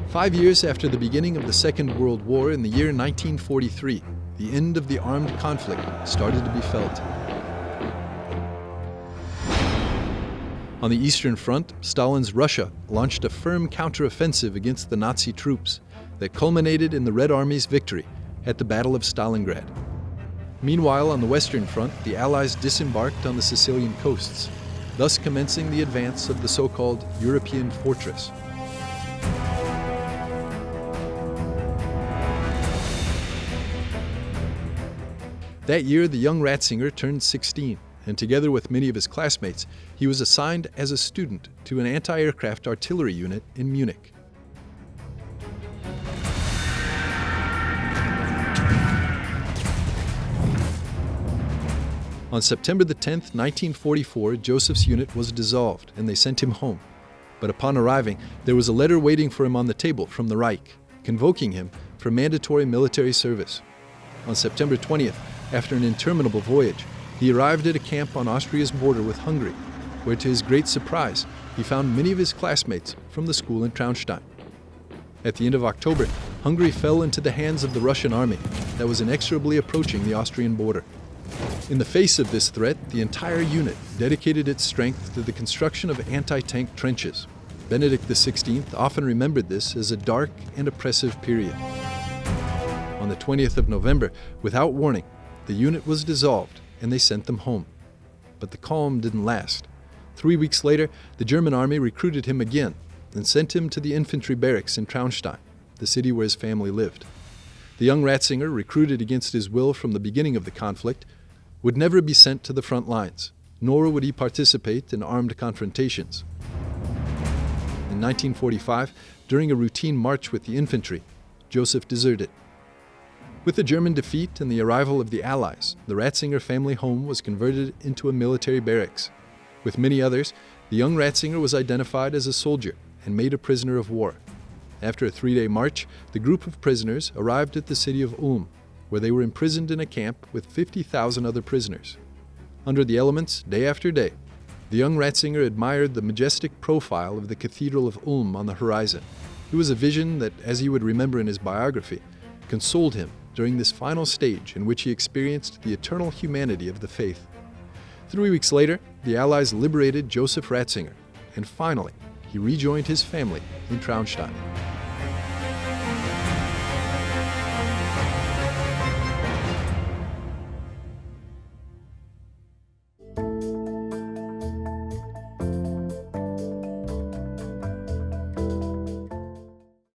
5 years after the beginning of the Second World War in the year 1943, the end of the armed conflict started to be felt. On the Eastern Front, Stalin's Russia launched a firm counteroffensive against the Nazi troops that culminated in the Red Army's victory at the Battle of Stalingrad. Meanwhile, on the Western Front, the Allies disembarked on the Sicilian coasts, thus commencing the advance of the so-called European fortress. That year, the young Ratzinger turned 16, and together with many of his classmates, he was assigned as a student to an anti-aircraft artillery unit in Munich. On September the 10th, 1944, Joseph's unit was dissolved, and they sent him home. But upon arriving, there was a letter waiting for him on the table from the Reich, convoking him for mandatory military service. On September 20th, after an interminable voyage, he arrived at a camp on Austria's border with Hungary, where to his great surprise, he found many of his classmates from the school in Traunstein. At the end of October, Hungary fell into the hands of the Russian army that was inexorably approaching the Austrian border. In the face of this threat, the entire unit dedicated its strength to the construction of anti-tank trenches. Benedict XVI often remembered this as a dark and oppressive period. On the 20th of November, without warning, the unit was dissolved and they sent them home. But the calm didn't last. 3 weeks later, the German army recruited him again and sent him to the infantry barracks in Traunstein, the city where his family lived. The young Ratzinger, recruited against his will from the beginning of the conflict, would never be sent to the front lines, nor would he participate in armed confrontations. In 1945, during a routine march with the infantry, Joseph deserted. With the German defeat and the arrival of the Allies, the Ratzinger family home was converted into a military barracks. With many others, the young Ratzinger was identified as a soldier and made a prisoner of war. After a 3-day march, the group of prisoners arrived at the city of Ulm, where they were imprisoned in a camp with 50,000 other prisoners. Under the elements, day after day, the young Ratzinger admired the majestic profile of the Cathedral of Ulm on the horizon. It was a vision that, as he would remember in his biography, consoled him during this final stage in which he experienced the eternal humanity of the faith. 3 weeks later, the Allies liberated Joseph Ratzinger, and finally, he rejoined his family in Traunstein.